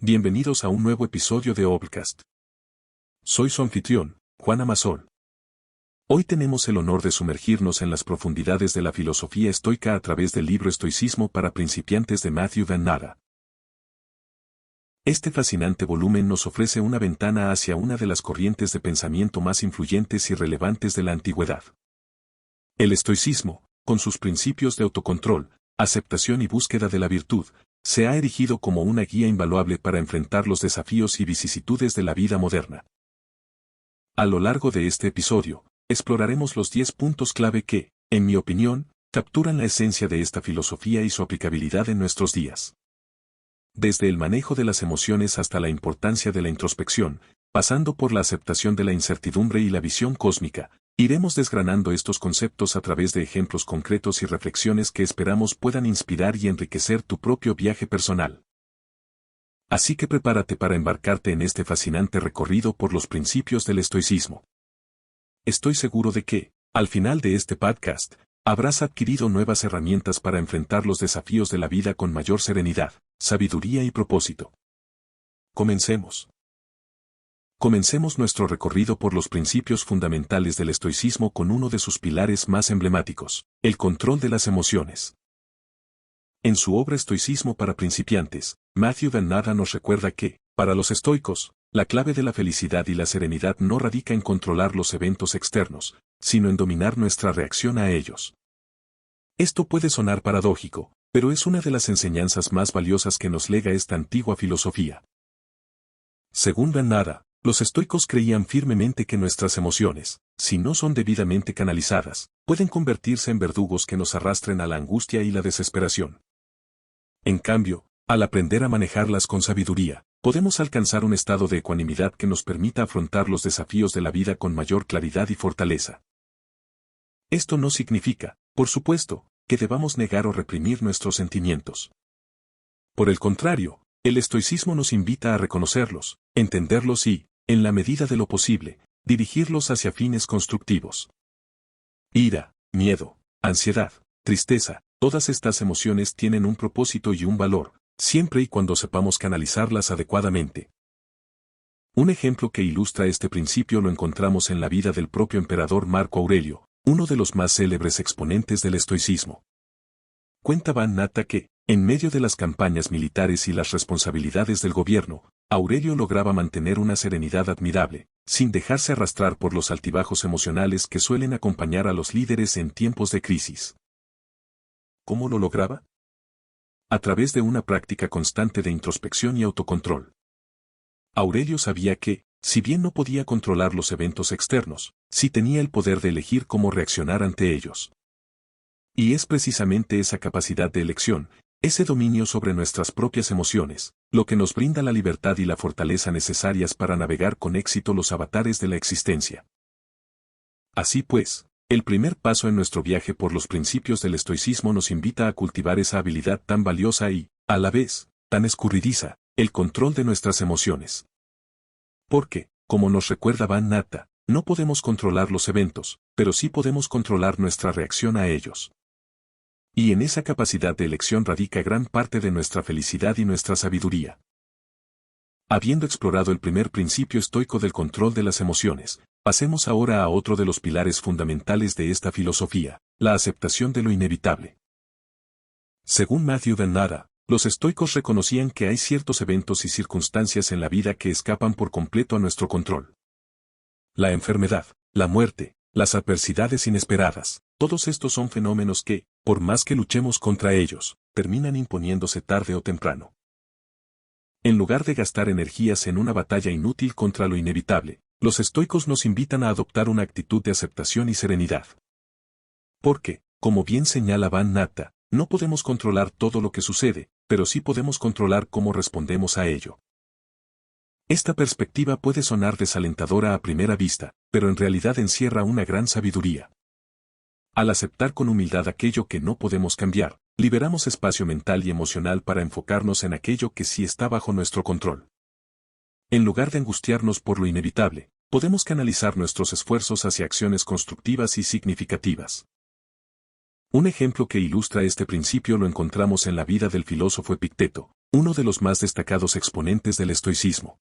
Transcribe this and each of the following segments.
Bienvenidos a un nuevo episodio de Obcast. Soy su anfitrión, Juan Amasol. Hoy tenemos el honor de sumergirnos en las profundidades de la filosofía estoica a través del libro Estoicismo para principiantes de Matthew Van Natta. Este fascinante volumen nos ofrece una ventana hacia una de las corrientes de pensamiento más influyentes y relevantes de la antigüedad. El estoicismo, con sus principios de autocontrol, aceptación y búsqueda de la virtud, se ha erigido como una guía invaluable para enfrentar los desafíos y vicisitudes de la vida moderna. A lo largo de este episodio, exploraremos los 10 puntos clave que, en mi opinión, capturan la esencia de esta filosofía y su aplicabilidad en nuestros días. Desde el manejo de las emociones hasta la importancia de la introspección, pasando por la aceptación de la incertidumbre y la visión cósmica, iremos desgranando estos conceptos a través de ejemplos concretos y reflexiones que esperamos puedan inspirar y enriquecer tu propio viaje personal. Así que prepárate para embarcarte en este fascinante recorrido por los principios del estoicismo. Estoy seguro de que, al final de este podcast, habrás adquirido nuevas herramientas para enfrentar los desafíos de la vida con mayor serenidad, sabiduría y propósito. Comencemos. Comencemos nuestro recorrido por los principios fundamentales del estoicismo con uno de sus pilares más emblemáticos, el control de las emociones. En su obra Estoicismo para principiantes, Matthew Van Natta nos recuerda que, para los estoicos, la clave de la felicidad y la serenidad no radica en controlar los eventos externos, sino en dominar nuestra reacción a ellos. Esto puede sonar paradójico, pero es una de las enseñanzas más valiosas que nos lega esta antigua filosofía. Según Van Natta, los estoicos creían firmemente que nuestras emociones, si no son debidamente canalizadas, pueden convertirse en verdugos que nos arrastren a la angustia y la desesperación. En cambio, al aprender a manejarlas con sabiduría, podemos alcanzar un estado de ecuanimidad que nos permita afrontar los desafíos de la vida con mayor claridad y fortaleza. Esto no significa, por supuesto, que debamos negar o reprimir nuestros sentimientos. Por el contrario, el estoicismo nos invita a reconocerlos, entenderlos y, en la medida de lo posible, dirigirlos hacia fines constructivos. Ira, miedo, ansiedad, tristeza, todas estas emociones tienen un propósito y un valor, siempre y cuando sepamos canalizarlas adecuadamente. Un ejemplo que ilustra este principio lo encontramos en la vida del propio emperador Marco Aurelio, uno de los más célebres exponentes del estoicismo. Cuenta Van Natta que, en medio de las campañas militares y las responsabilidades del gobierno, Aurelio lograba mantener una serenidad admirable, sin dejarse arrastrar por los altibajos emocionales que suelen acompañar a los líderes en tiempos de crisis. ¿Cómo lo lograba? A través de una práctica constante de introspección y autocontrol. Aurelio sabía que, si bien no podía controlar los eventos externos, sí tenía el poder de elegir cómo reaccionar ante ellos. Y es precisamente esa capacidad de elección, ese dominio sobre nuestras propias emociones, lo que nos brinda la libertad y la fortaleza necesarias para navegar con éxito los avatares de la existencia. Así pues, el primer paso en nuestro viaje por los principios del estoicismo nos invita a cultivar esa habilidad tan valiosa y, a la vez, tan escurridiza, el control de nuestras emociones. Porque, como nos recuerda Van Natta, no podemos controlar los eventos, pero sí podemos controlar nuestra reacción a ellos. Y en esa capacidad de elección radica gran parte de nuestra felicidad y nuestra sabiduría. Habiendo explorado el primer principio estoico del control de las emociones, pasemos ahora a otro de los pilares fundamentales de esta filosofía, la aceptación de lo inevitable. Según Matthew Van Natta, los estoicos reconocían que hay ciertos eventos y circunstancias en la vida que escapan por completo a nuestro control. La enfermedad, la muerte, las adversidades inesperadas, todos estos son fenómenos que, por más que luchemos contra ellos, terminan imponiéndose tarde o temprano. En lugar de gastar energías en una batalla inútil contra lo inevitable, los estoicos nos invitan a adoptar una actitud de aceptación y serenidad. Porque, como bien señala Van Natta, no podemos controlar todo lo que sucede, pero sí podemos controlar cómo respondemos a ello. Esta perspectiva puede sonar desalentadora a primera vista, pero en realidad encierra una gran sabiduría. Al aceptar con humildad aquello que no podemos cambiar, liberamos espacio mental y emocional para enfocarnos en aquello que sí está bajo nuestro control. En lugar de angustiarnos por lo inevitable, podemos canalizar nuestros esfuerzos hacia acciones constructivas y significativas. Un ejemplo que ilustra este principio lo encontramos en la vida del filósofo Epicteto, uno de los más destacados exponentes del estoicismo.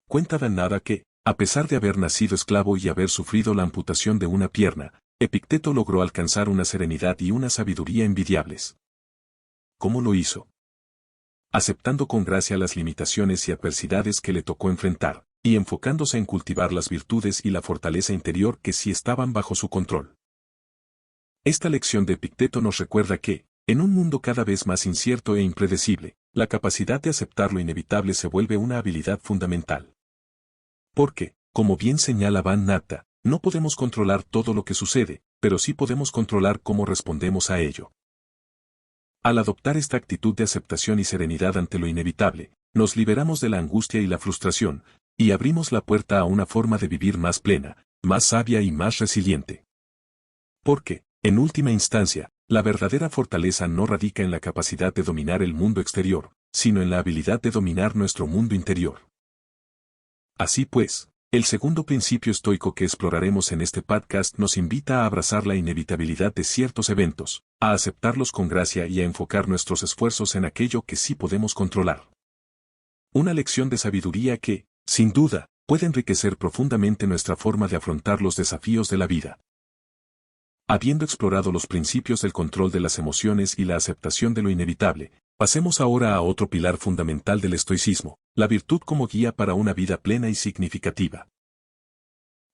Cuenta Dan Nada que, a pesar de haber nacido esclavo y haber sufrido la amputación de una pierna, Epicteto logró alcanzar una serenidad y una sabiduría envidiables. ¿Cómo lo hizo? Aceptando con gracia las limitaciones y adversidades que le tocó enfrentar, y enfocándose en cultivar las virtudes y la fortaleza interior que sí estaban bajo su control. Esta lección de Epicteto nos recuerda que, en un mundo cada vez más incierto e impredecible, la capacidad de aceptar lo inevitable se vuelve una habilidad fundamental. Porque, como bien señala Van Natta, no podemos controlar todo lo que sucede, pero sí podemos controlar cómo respondemos a ello. Al adoptar esta actitud de aceptación y serenidad ante lo inevitable, nos liberamos de la angustia y la frustración, y abrimos la puerta a una forma de vivir más plena, más sabia y más resiliente. Porque, en última instancia, la verdadera fortaleza no radica en la capacidad de dominar el mundo exterior, sino en la habilidad de dominar nuestro mundo interior. Así pues, el segundo principio estoico que exploraremos en este podcast nos invita a abrazar la inevitabilidad de ciertos eventos, a aceptarlos con gracia y a enfocar nuestros esfuerzos en aquello que sí podemos controlar. Una lección de sabiduría que, sin duda, puede enriquecer profundamente nuestra forma de afrontar los desafíos de la vida. Habiendo explorado los principios del control de las emociones y la aceptación de lo inevitable, pasemos ahora a otro pilar fundamental del estoicismo, la virtud como guía para una vida plena y significativa.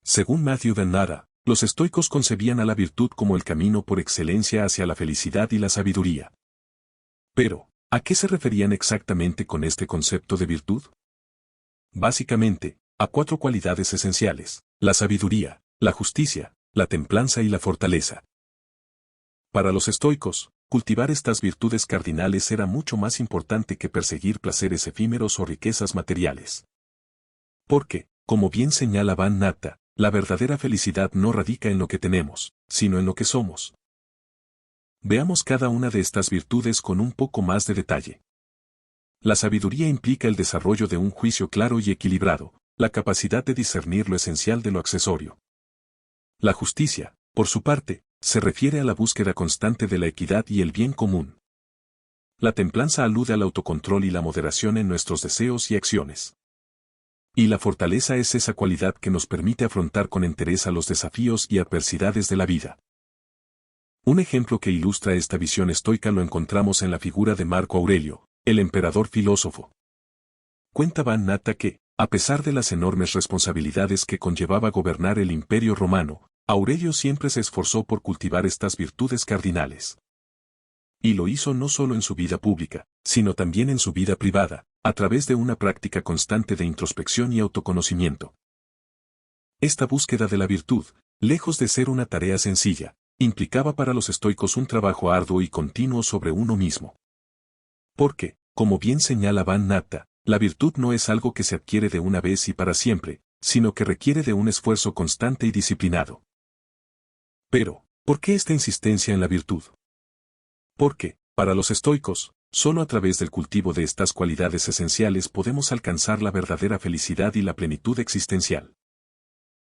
Según Matthew Dan Nada, los estoicos concebían a la virtud como el camino por excelencia hacia la felicidad y la sabiduría. Pero, ¿a qué se referían exactamente con este concepto de virtud? Básicamente, a 4 cualidades esenciales: la sabiduría, la justicia, la templanza y la fortaleza. Para los estoicos, cultivar estas virtudes cardinales era mucho más importante que perseguir placeres efímeros o riquezas materiales. Porque, como bien señala Van Natta, la verdadera felicidad no radica en lo que tenemos, sino en lo que somos. Veamos cada una de estas virtudes con un poco más de detalle. La sabiduría implica el desarrollo de un juicio claro y equilibrado, la capacidad de discernir lo esencial de lo accesorio. La justicia, por su parte, se refiere a la búsqueda constante de la equidad y el bien común. La templanza alude al autocontrol y la moderación en nuestros deseos y acciones. Y la fortaleza es esa cualidad que nos permite afrontar con entereza los desafíos y adversidades de la vida. Un ejemplo que ilustra esta visión estoica lo encontramos en la figura de Marco Aurelio, el emperador filósofo. Cuenta Van Natta que, a pesar de las enormes responsabilidades que conllevaba gobernar el Imperio Romano, Aurelio siempre se esforzó por cultivar estas virtudes cardinales. Y lo hizo no solo en su vida pública, sino también en su vida privada, a través de una práctica constante de introspección y autoconocimiento. Esta búsqueda de la virtud, lejos de ser una tarea sencilla, implicaba para los estoicos un trabajo arduo y continuo sobre uno mismo. Porque, como bien señala Van Natta, la virtud no es algo que se adquiere de una vez y para siempre, sino que requiere de un esfuerzo constante y disciplinado. Pero, ¿por qué esta insistencia en la virtud? Porque, para los estoicos, solo a través del cultivo de estas cualidades esenciales podemos alcanzar la verdadera felicidad y la plenitud existencial.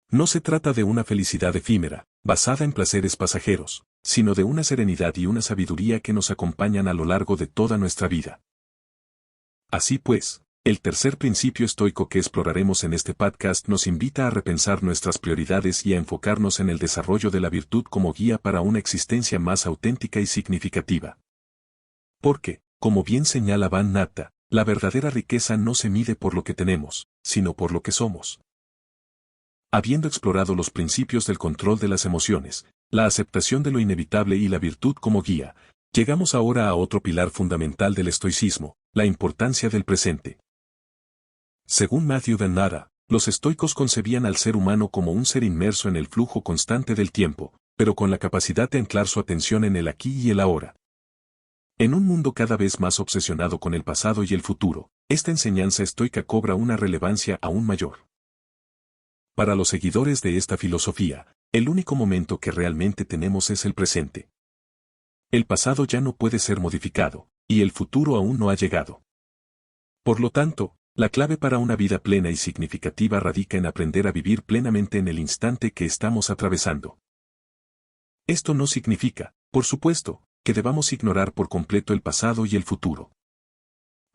No se trata de una felicidad efímera, basada en placeres pasajeros, sino de una serenidad y una sabiduría que nos acompañan a lo largo de toda nuestra vida. Así pues, el tercer principio estoico que exploraremos en este podcast nos invita a repensar nuestras prioridades y a enfocarnos en el desarrollo de la virtud como guía para una existencia más auténtica y significativa. Porque, como bien señala Van Natta, la verdadera riqueza no se mide por lo que tenemos, sino por lo que somos. Habiendo explorado los principios del control de las emociones, la aceptación de lo inevitable y la virtud como guía, llegamos ahora a otro pilar fundamental del estoicismo, la importancia del presente. Según Matthew Dan Nada, los estoicos concebían al ser humano como un ser inmerso en el flujo constante del tiempo, pero con la capacidad de anclar su atención en el aquí y el ahora. En un mundo cada vez más obsesionado con el pasado y el futuro, esta enseñanza estoica cobra una relevancia aún mayor. Para los seguidores de esta filosofía, el único momento que realmente tenemos es el presente. El pasado ya no puede ser modificado, y el futuro aún no ha llegado. Por lo tanto, la clave para una vida plena y significativa radica en aprender a vivir plenamente en el instante que estamos atravesando. Esto no significa, por supuesto, que debamos ignorar por completo el pasado y el futuro.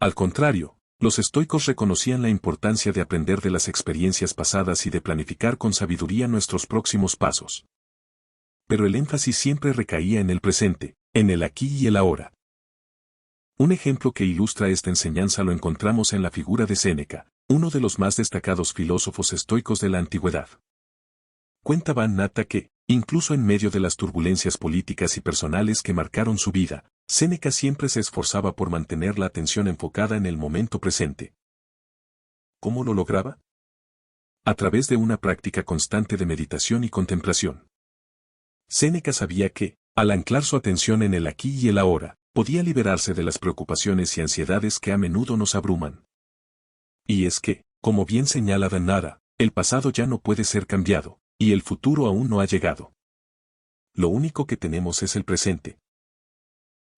Al contrario, los estoicos reconocían la importancia de aprender de las experiencias pasadas y de planificar con sabiduría nuestros próximos pasos. Pero el énfasis siempre recaía en el presente, en el aquí y el ahora. Un ejemplo que ilustra esta enseñanza lo encontramos en la figura de Séneca, uno de los más destacados filósofos estoicos de la antigüedad. Cuenta Van Natta que, incluso en medio de las turbulencias políticas y personales que marcaron su vida, Séneca siempre se esforzaba por mantener la atención enfocada en el momento presente. ¿Cómo lo lograba? A través de una práctica constante de meditación y contemplación. Séneca sabía que, al anclar su atención en el aquí y el ahora, podía liberarse de las preocupaciones y ansiedades que a menudo nos abruman. Y es que, como bien señala Van Natta, el pasado ya no puede ser cambiado, y el futuro aún no ha llegado. Lo único que tenemos es el presente.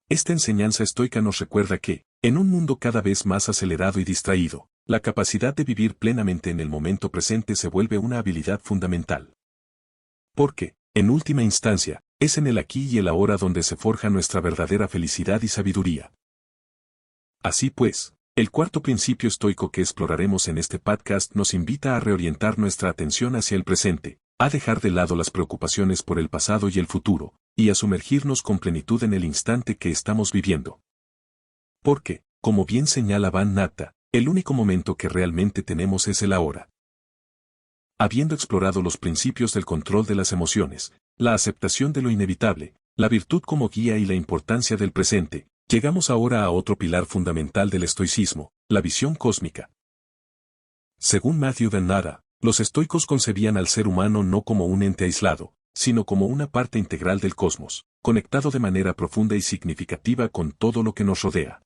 Esta enseñanza estoica nos recuerda que, en un mundo cada vez más acelerado y distraído, la capacidad de vivir plenamente en el momento presente se vuelve una habilidad fundamental. Porque, en última instancia, es en el aquí y el ahora donde se forja nuestra verdadera felicidad y sabiduría. Así pues, el cuarto principio estoico que exploraremos en este podcast nos invita a reorientar nuestra atención hacia el presente, a dejar de lado las preocupaciones por el pasado y el futuro, y a sumergirnos con plenitud en el instante que estamos viviendo. Porque, como bien señala Van Natta, el único momento que realmente tenemos es el ahora. Habiendo explorado los principios del control de las emociones, la aceptación de lo inevitable, la virtud como guía y la importancia del presente, llegamos ahora a otro pilar fundamental del estoicismo, la visión cósmica. Según Matthew Van Natta, los estoicos concebían al ser humano no como un ente aislado, sino como una parte integral del cosmos, conectado de manera profunda y significativa con todo lo que nos rodea.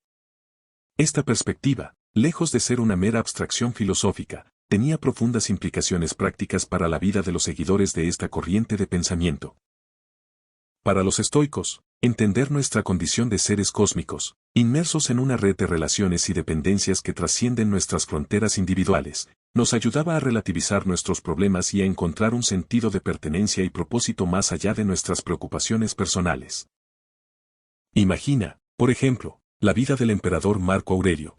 Esta perspectiva, lejos de ser una mera abstracción filosófica, tenía profundas implicaciones prácticas para la vida de los seguidores de esta corriente de pensamiento. Para los estoicos, entender nuestra condición de seres cósmicos, inmersos en una red de relaciones y dependencias que trascienden nuestras fronteras individuales, nos ayudaba a relativizar nuestros problemas y a encontrar un sentido de pertenencia y propósito más allá de nuestras preocupaciones personales. Imagina, por ejemplo, la vida del emperador Marco Aurelio.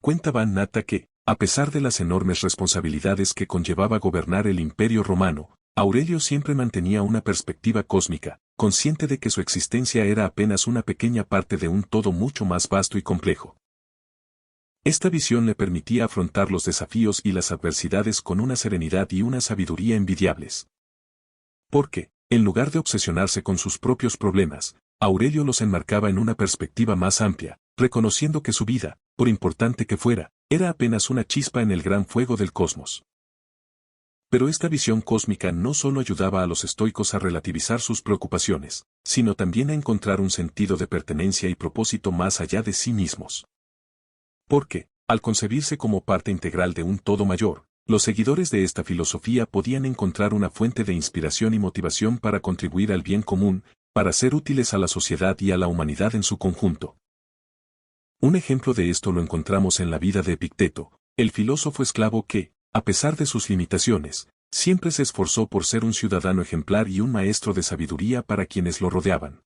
Cuenta Van Natta que, a pesar de las enormes responsabilidades que conllevaba gobernar el Imperio Romano, Aurelio siempre mantenía una perspectiva cósmica, consciente de que su existencia era apenas una pequeña parte de un todo mucho más vasto y complejo. Esta visión le permitía afrontar los desafíos y las adversidades con una serenidad y una sabiduría envidiables. Porque, en lugar de obsesionarse con sus propios problemas, Aurelio los enmarcaba en una perspectiva más amplia, reconociendo que su vida, por importante que fuera, era apenas una chispa en el gran fuego del cosmos. Pero esta visión cósmica no solo ayudaba a los estoicos a relativizar sus preocupaciones, sino también a encontrar un sentido de pertenencia y propósito más allá de sí mismos. Porque, al concebirse como parte integral de un todo mayor, los seguidores de esta filosofía podían encontrar una fuente de inspiración y motivación para contribuir al bien común, para ser útiles a la sociedad y a la humanidad en su conjunto. Un ejemplo de esto lo encontramos en la vida de Epicteto, el filósofo esclavo que, a pesar de sus limitaciones, siempre se esforzó por ser un ciudadano ejemplar y un maestro de sabiduría para quienes lo rodeaban.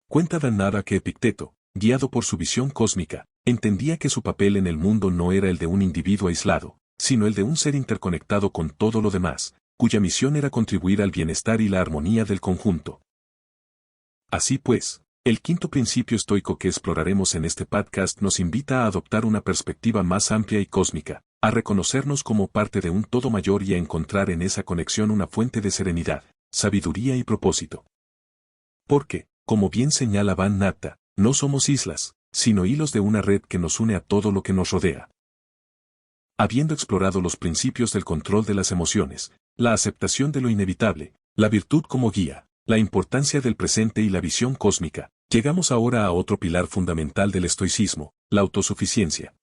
Cuenta Van Natta que Epicteto, guiado por su visión cósmica, entendía que su papel en el mundo no era el de un individuo aislado, sino el de un ser interconectado con todo lo demás, cuya misión era contribuir al bienestar y la armonía del conjunto. Así pues, el quinto principio estoico que exploraremos en este podcast nos invita a adoptar una perspectiva más amplia y cósmica, a reconocernos como parte de un todo mayor y a encontrar en esa conexión una fuente de serenidad, sabiduría y propósito. Porque, como bien señala Van Natta, no somos islas, sino hilos de una red que nos une a todo lo que nos rodea. Habiendo explorado los principios del control de las emociones, la aceptación de lo inevitable, la virtud como guía, la importancia del presente y la visión cósmica, llegamos ahora a otro pilar fundamental del estoicismo, la autosuficiencia.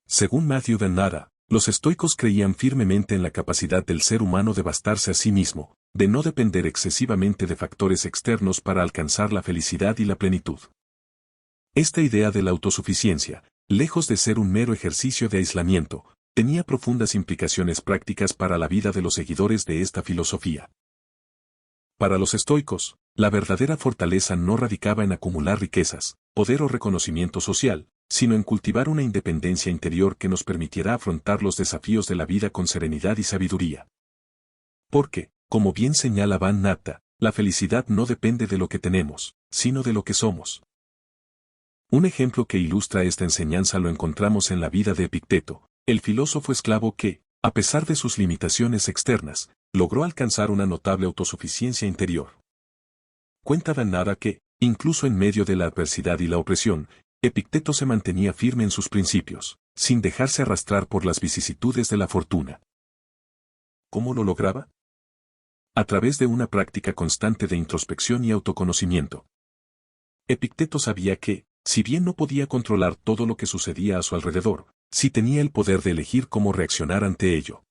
Según Matthew Van Natta, los estoicos creían firmemente en la capacidad del ser humano de bastarse a sí mismo, de no depender excesivamente de factores externos para alcanzar la felicidad y la plenitud. Esta idea de la autosuficiencia, lejos de ser un mero ejercicio de aislamiento, tenía profundas implicaciones prácticas para la vida de los seguidores de esta filosofía. Para los estoicos, la verdadera fortaleza no radicaba en acumular riquezas, poder o reconocimiento social, sino en cultivar una independencia interior que nos permitiera afrontar los desafíos de la vida con serenidad y sabiduría. Porque, como bien señala Van Natta, la felicidad no depende de lo que tenemos, sino de lo que somos. Un ejemplo que ilustra esta enseñanza lo encontramos en la vida de Epicteto, el filósofo esclavo que, a pesar de sus limitaciones externas, logró alcanzar una notable autosuficiencia interior. Cuenta Van Natta que, incluso en medio de la adversidad y la opresión, Epicteto se mantenía firme en sus principios, sin dejarse arrastrar por las vicisitudes de la fortuna. ¿Cómo lo lograba? A través de una práctica constante de introspección y autoconocimiento. Epicteto sabía que, si bien no podía controlar todo lo que sucedía a su alrededor, sí tenía el poder de elegir cómo reaccionar ante ello.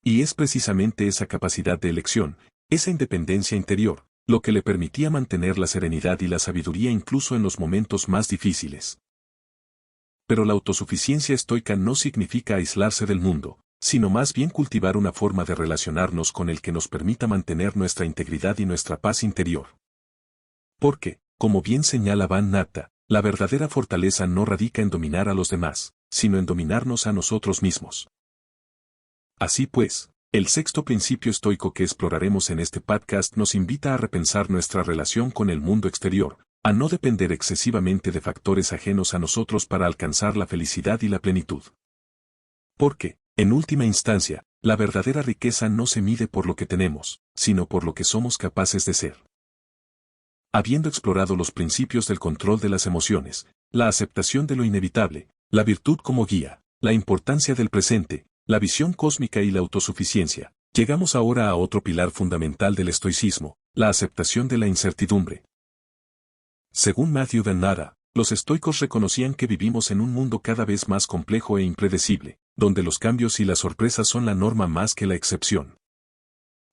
Y es precisamente esa capacidad de elección, esa independencia interior, lo que le permitía mantener la serenidad y la sabiduría incluso en los momentos más difíciles. Pero la autosuficiencia estoica no significa aislarse del mundo, sino más bien cultivar una forma de relacionarnos con el que nos permita mantener nuestra integridad y nuestra paz interior. Porque, como bien señala Van Natta, la verdadera fortaleza no radica en dominar a los demás, sino en dominarnos a nosotros mismos. Así pues, el sexto principio estoico que exploraremos en este podcast nos invita a repensar nuestra relación con el mundo exterior, a no depender excesivamente de factores ajenos a nosotros para alcanzar la felicidad y la plenitud. Porque, en última instancia, la verdadera riqueza no se mide por lo que tenemos, sino por lo que somos capaces de ser. Habiendo explorado los principios del control de las emociones, la aceptación de lo inevitable, la virtud como guía, la importancia del presente, la visión cósmica y la autosuficiencia, llegamos ahora a otro pilar fundamental del estoicismo, la aceptación de la incertidumbre. Según Matthew Van Natta, los estoicos reconocían que vivimos en un mundo cada vez más complejo e impredecible, donde los cambios y las sorpresas son la norma más que la excepción.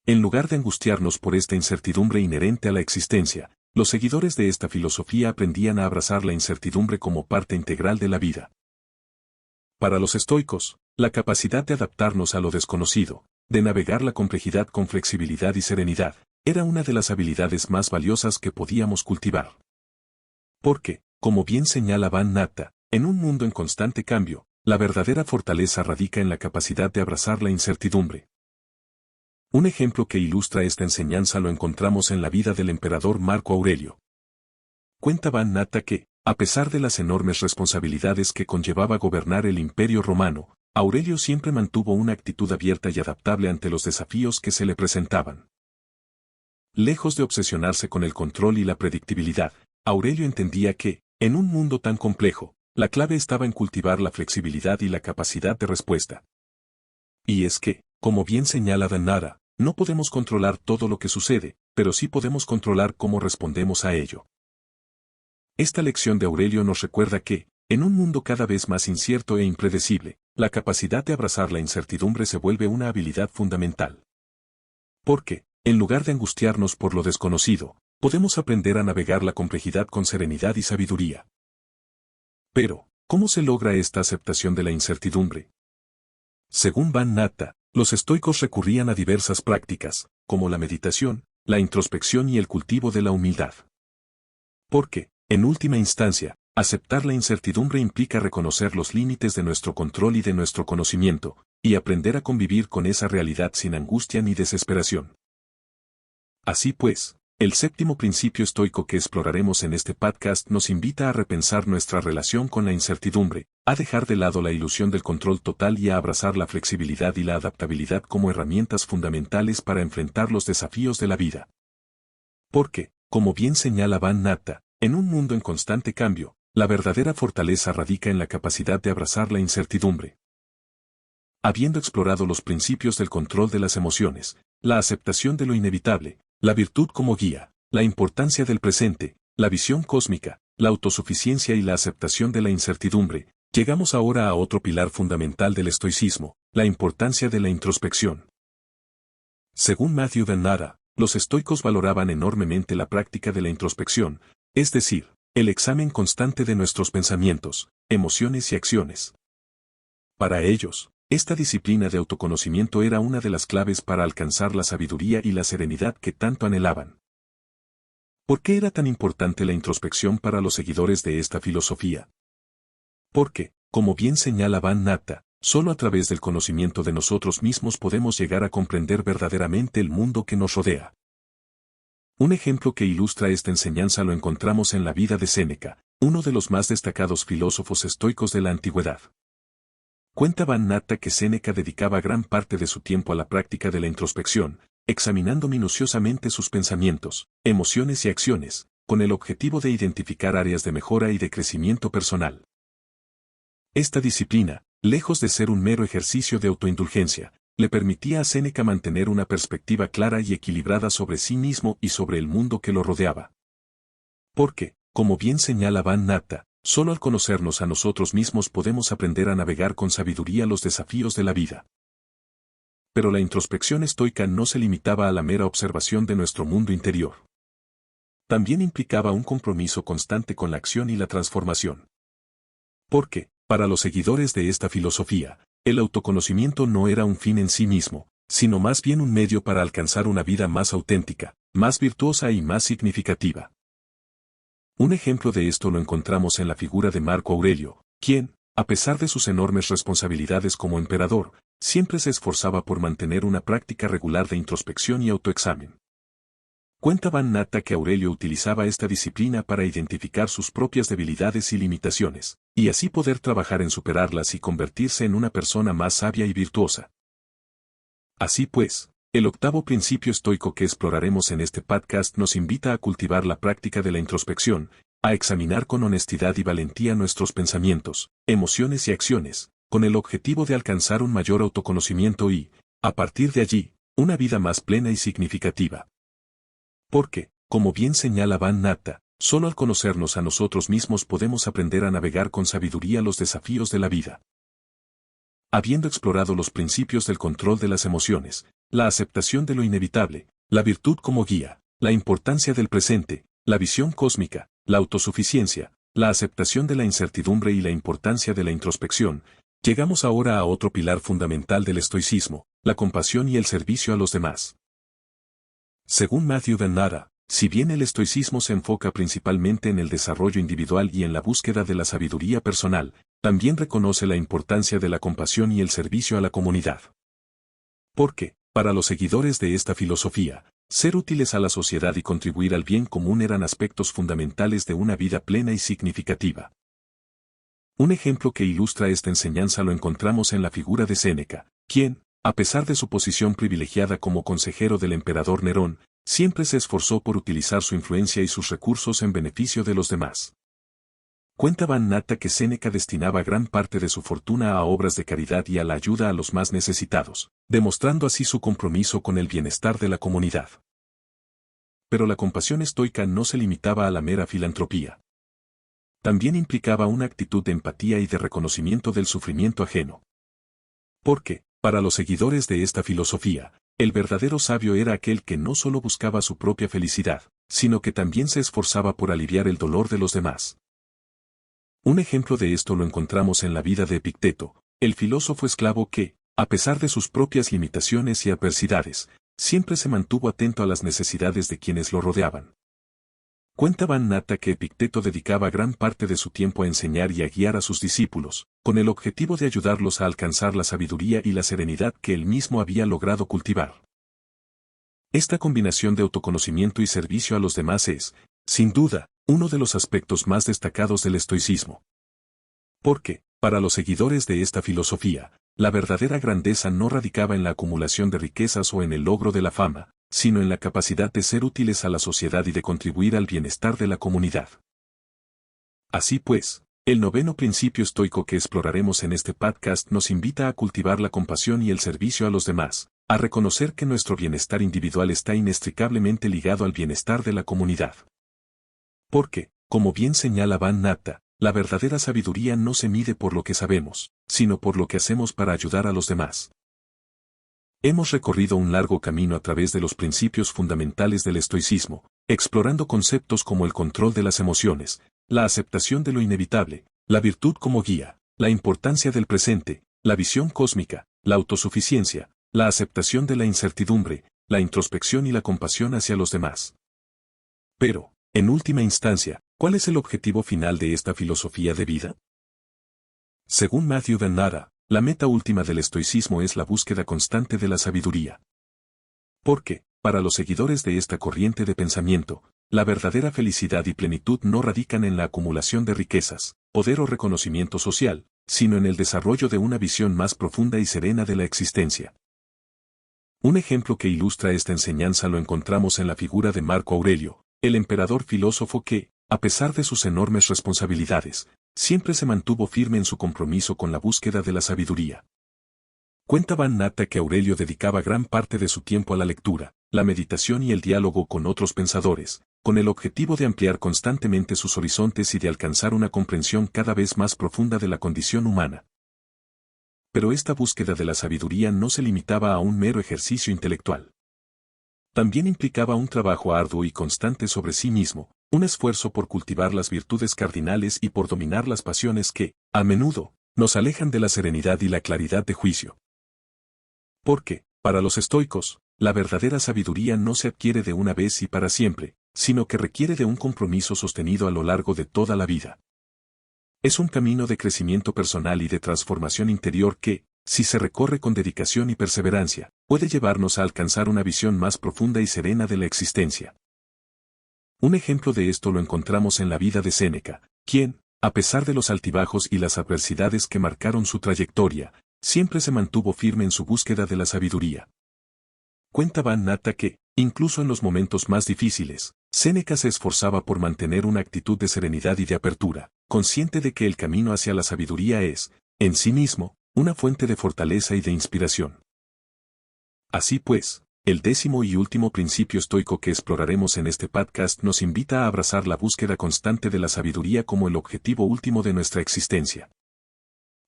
En lugar de angustiarnos por esta incertidumbre inherente a la existencia, los seguidores de esta filosofía aprendían a abrazar la incertidumbre como parte integral de la vida. Para los estoicos, la capacidad de adaptarnos a lo desconocido, de navegar la complejidad con flexibilidad y serenidad, era una de las habilidades más valiosas que podíamos cultivar. Porque, como bien señala Van Natta, en un mundo en constante cambio, la verdadera fortaleza radica en la capacidad de abrazar la incertidumbre. Un ejemplo que ilustra esta enseñanza lo encontramos en la vida del emperador Marco Aurelio. Cuenta Van Natta que, a pesar de las enormes responsabilidades que conllevaba gobernar el Imperio Romano, Aurelio siempre mantuvo una actitud abierta y adaptable ante los desafíos que se le presentaban. Lejos de obsesionarse con el control y la predictibilidad, Aurelio entendía que, en un mundo tan complejo, la clave estaba en cultivar la flexibilidad y la capacidad de respuesta. Y es que, como bien señala Van Natta, no podemos controlar todo lo que sucede, pero sí podemos controlar cómo respondemos a ello. Esta lección de Aurelio nos recuerda que, en un mundo cada vez más incierto e impredecible, la capacidad de abrazar la incertidumbre se vuelve una habilidad fundamental. Porque, en lugar de angustiarnos por lo desconocido, podemos aprender a navegar la complejidad con serenidad y sabiduría. Pero, ¿cómo se logra esta aceptación de la incertidumbre? Según Van Natta, los estoicos recurrían a diversas prácticas, como la meditación, la introspección y el cultivo de la humildad. Porque, en última instancia, aceptar la incertidumbre implica reconocer los límites de nuestro control y de nuestro conocimiento, y aprender a convivir con esa realidad sin angustia ni desesperación. Así pues, el séptimo principio estoico que exploraremos en este podcast nos invita a repensar nuestra relación con la incertidumbre, a dejar de lado la ilusión del control total y a abrazar la flexibilidad y la adaptabilidad como herramientas fundamentales para enfrentar los desafíos de la vida. Porque, como bien señala Van Natta, en un mundo en constante cambio, la verdadera fortaleza radica en la capacidad de abrazar la incertidumbre. Habiendo explorado los principios del control de las emociones, la aceptación de lo inevitable, la virtud como guía, la importancia del presente, la visión cósmica, la autosuficiencia y la aceptación de la incertidumbre, llegamos ahora a otro pilar fundamental del estoicismo, la importancia de la introspección. Según Matthew Van Natta, los estoicos valoraban enormemente la práctica de la introspección, es decir, el examen constante de nuestros pensamientos, emociones y acciones. Para ellos, esta disciplina de autoconocimiento era una de las claves para alcanzar la sabiduría y la serenidad que tanto anhelaban. ¿Por qué era tan importante la introspección para los seguidores de esta filosofía? Porque, como bien señala Van Natta, solo a través del conocimiento de nosotros mismos podemos llegar a comprender verdaderamente el mundo que nos rodea. Un ejemplo que ilustra esta enseñanza lo encontramos en la vida de Séneca, uno de los más destacados filósofos estoicos de la antigüedad. Cuenta Van Natta que Séneca dedicaba gran parte de su tiempo a la práctica de la introspección, examinando minuciosamente sus pensamientos, emociones y acciones, con el objetivo de identificar áreas de mejora y de crecimiento personal. Esta disciplina, lejos de ser un mero ejercicio de autoindulgencia, le permitía a Séneca mantener una perspectiva clara y equilibrada sobre sí mismo y sobre el mundo que lo rodeaba. Porque, como bien señala Van Natta, solo al conocernos a nosotros mismos podemos aprender a navegar con sabiduría los desafíos de la vida. Pero la introspección estoica no se limitaba a la mera observación de nuestro mundo interior. También implicaba un compromiso constante con la acción y la transformación. Porque, para los seguidores de esta filosofía, el autoconocimiento no era un fin en sí mismo, sino más bien un medio para alcanzar una vida más auténtica, más virtuosa y más significativa. Un ejemplo de esto lo encontramos en la figura de Marco Aurelio, quien, a pesar de sus enormes responsabilidades como emperador, siempre se esforzaba por mantener una práctica regular de introspección y autoexamen. Cuenta Van Natta que Aurelio utilizaba esta disciplina para identificar sus propias debilidades y limitaciones, y así poder trabajar en superarlas y convertirse en una persona más sabia y virtuosa. Así pues, el octavo principio estoico que exploraremos en este podcast nos invita a cultivar la práctica de la introspección, a examinar con honestidad y valentía nuestros pensamientos, emociones y acciones, con el objetivo de alcanzar un mayor autoconocimiento y, a partir de allí, una vida más plena y significativa. Porque, como bien señala Van Natta, solo al conocernos a nosotros mismos podemos aprender a navegar con sabiduría los desafíos de la vida. Habiendo explorado los principios del control de las emociones, la aceptación de lo inevitable, la virtud como guía, la importancia del presente, la visión cósmica, la autosuficiencia, la aceptación de la incertidumbre y la importancia de la introspección, llegamos ahora a otro pilar fundamental del estoicismo, la compasión y el servicio a los demás. Según Matthew Van Natta, si bien el estoicismo se enfoca principalmente en el desarrollo individual y en la búsqueda de la sabiduría personal, también reconoce la importancia de la compasión y el servicio a la comunidad. Porque, para los seguidores de esta filosofía, ser útiles a la sociedad y contribuir al bien común eran aspectos fundamentales de una vida plena y significativa. Un ejemplo que ilustra esta enseñanza lo encontramos en la figura de Séneca, quien, a pesar de su posición privilegiada como consejero del emperador Nerón, siempre se esforzó por utilizar su influencia y sus recursos en beneficio de los demás. Cuenta Van Natta que Séneca destinaba gran parte de su fortuna a obras de caridad y a la ayuda a los más necesitados, demostrando así su compromiso con el bienestar de la comunidad. Pero la compasión estoica no se limitaba a la mera filantropía. También implicaba una actitud de empatía y de reconocimiento del sufrimiento ajeno. Porque, para los seguidores de esta filosofía, el verdadero sabio era aquel que no solo buscaba su propia felicidad, sino que también se esforzaba por aliviar el dolor de los demás. Un ejemplo de esto lo encontramos en la vida de Epicteto, el filósofo esclavo que, a pesar de sus propias limitaciones y adversidades, siempre se mantuvo atento a las necesidades de quienes lo rodeaban. Cuenta Van Natta que Epicteto dedicaba gran parte de su tiempo a enseñar y a guiar a sus discípulos, con el objetivo de ayudarlos a alcanzar la sabiduría y la serenidad que él mismo había logrado cultivar. Esta combinación de autoconocimiento y servicio a los demás es, sin duda, uno de los aspectos más destacados del estoicismo. Porque, para los seguidores de esta filosofía, la verdadera grandeza no radicaba en la acumulación de riquezas o en el logro de la fama, sino en la capacidad de ser útiles a la sociedad y de contribuir al bienestar de la comunidad. Así pues, el noveno principio estoico que exploraremos en este podcast nos invita a cultivar la compasión y el servicio a los demás, a reconocer que nuestro bienestar individual está inextricablemente ligado al bienestar de la comunidad. Porque, como bien señala Van Natta, la verdadera sabiduría no se mide por lo que sabemos, sino por lo que hacemos para ayudar a los demás. Hemos recorrido un largo camino a través de los principios fundamentales del estoicismo, explorando conceptos como el control de las emociones, la aceptación de lo inevitable, la virtud como guía, la importancia del presente, la visión cósmica, la autosuficiencia, la aceptación de la incertidumbre, la introspección y la compasión hacia los demás. Pero, en última instancia, ¿cuál es el objetivo final de esta filosofía de vida? Según Matthew Dannara, la meta última del estoicismo es la búsqueda constante de la sabiduría. Porque, para los seguidores de esta corriente de pensamiento, la verdadera felicidad y plenitud no radican en la acumulación de riquezas, poder o reconocimiento social, sino en el desarrollo de una visión más profunda y serena de la existencia. Un ejemplo que ilustra esta enseñanza lo encontramos en la figura de Marco Aurelio, el emperador filósofo que, a pesar de sus enormes responsabilidades, siempre se mantuvo firme en su compromiso con la búsqueda de la sabiduría. Cuenta Van Natta que Aurelio dedicaba gran parte de su tiempo a la lectura, la meditación y el diálogo con otros pensadores, con el objetivo de ampliar constantemente sus horizontes y de alcanzar una comprensión cada vez más profunda de la condición humana. Pero esta búsqueda de la sabiduría no se limitaba a un mero ejercicio intelectual. También implicaba un trabajo arduo y constante sobre sí mismo, un esfuerzo por cultivar las virtudes cardinales y por dominar las pasiones que, a menudo, nos alejan de la serenidad y la claridad de juicio. Porque, para los estoicos, la verdadera sabiduría no se adquiere de una vez y para siempre, sino que requiere de un compromiso sostenido a lo largo de toda la vida. Es un camino de crecimiento personal y de transformación interior que, si se recorre con dedicación y perseverancia, puede llevarnos a alcanzar una visión más profunda y serena de la existencia. Un ejemplo de esto lo encontramos en la vida de Séneca, quien, a pesar de los altibajos y las adversidades que marcaron su trayectoria, siempre se mantuvo firme en su búsqueda de la sabiduría. Cuenta Van Natta que, incluso en los momentos más difíciles, Séneca se esforzaba por mantener una actitud de serenidad y de apertura, consciente de que el camino hacia la sabiduría es, en sí mismo, una fuente de fortaleza y de inspiración. Así pues, el 10º y último principio estoico que exploraremos en este podcast nos invita a abrazar la búsqueda constante de la sabiduría como el objetivo último de nuestra existencia.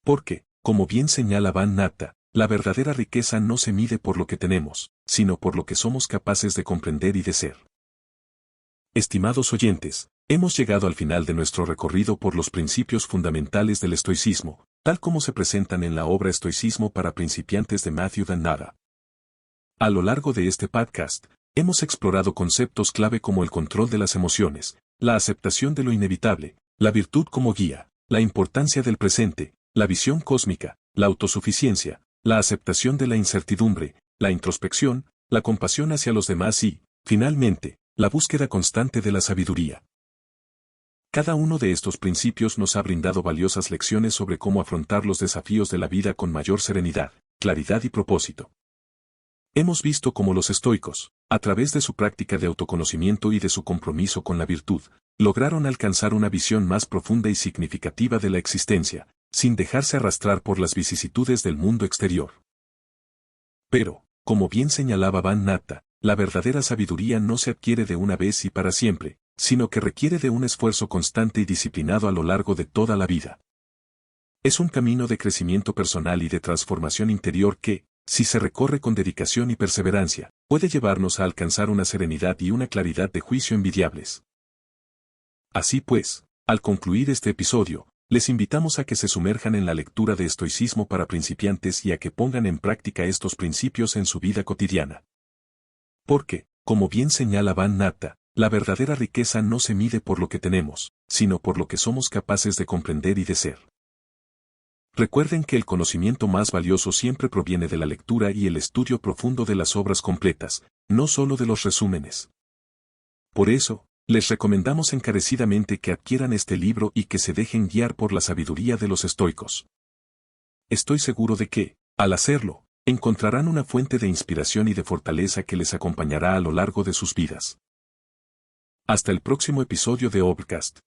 Porque, como bien señala Van Natta, la verdadera riqueza no se mide por lo que tenemos, sino por lo que somos capaces de comprender y de ser. Estimados oyentes, hemos llegado al final de nuestro recorrido por los principios fundamentales del estoicismo, tal como se presentan en la obra Estoicismo para principiantes de Matthew Dannara. A lo largo de este podcast, hemos explorado conceptos clave como el control de las emociones, la aceptación de lo inevitable, la virtud como guía, la importancia del presente, la visión cósmica, la autosuficiencia, la aceptación de la incertidumbre, la introspección, la compasión hacia los demás y, finalmente, la búsqueda constante de la sabiduría. Cada uno de estos principios nos ha brindado valiosas lecciones sobre cómo afrontar los desafíos de la vida con mayor serenidad, claridad y propósito. Hemos visto cómo los estoicos, a través de su práctica de autoconocimiento y de su compromiso con la virtud, lograron alcanzar una visión más profunda y significativa de la existencia, sin dejarse arrastrar por las vicisitudes del mundo exterior. Pero, como bien señalaba Van Natta, la verdadera sabiduría no se adquiere de una vez y para siempre, sino que requiere de un esfuerzo constante y disciplinado a lo largo de toda la vida. Es un camino de crecimiento personal y de transformación interior que, si se recorre con dedicación y perseverancia, puede llevarnos a alcanzar una serenidad y una claridad de juicio envidiables. Así pues, al concluir este episodio, les invitamos a que se sumerjan en la lectura de Estoicismo para principiantes y a que pongan en práctica estos principios en su vida cotidiana. Porque, como bien señala Van Natta, la verdadera riqueza no se mide por lo que tenemos, sino por lo que somos capaces de comprender y de ser. Recuerden que el conocimiento más valioso siempre proviene de la lectura y el estudio profundo de las obras completas, no solo de los resúmenes. Por eso, les recomendamos encarecidamente que adquieran este libro y que se dejen guiar por la sabiduría de los estoicos. Estoy seguro de que, al hacerlo, encontrarán una fuente de inspiración y de fortaleza que les acompañará a lo largo de sus vidas. Hasta el próximo episodio de Overcast.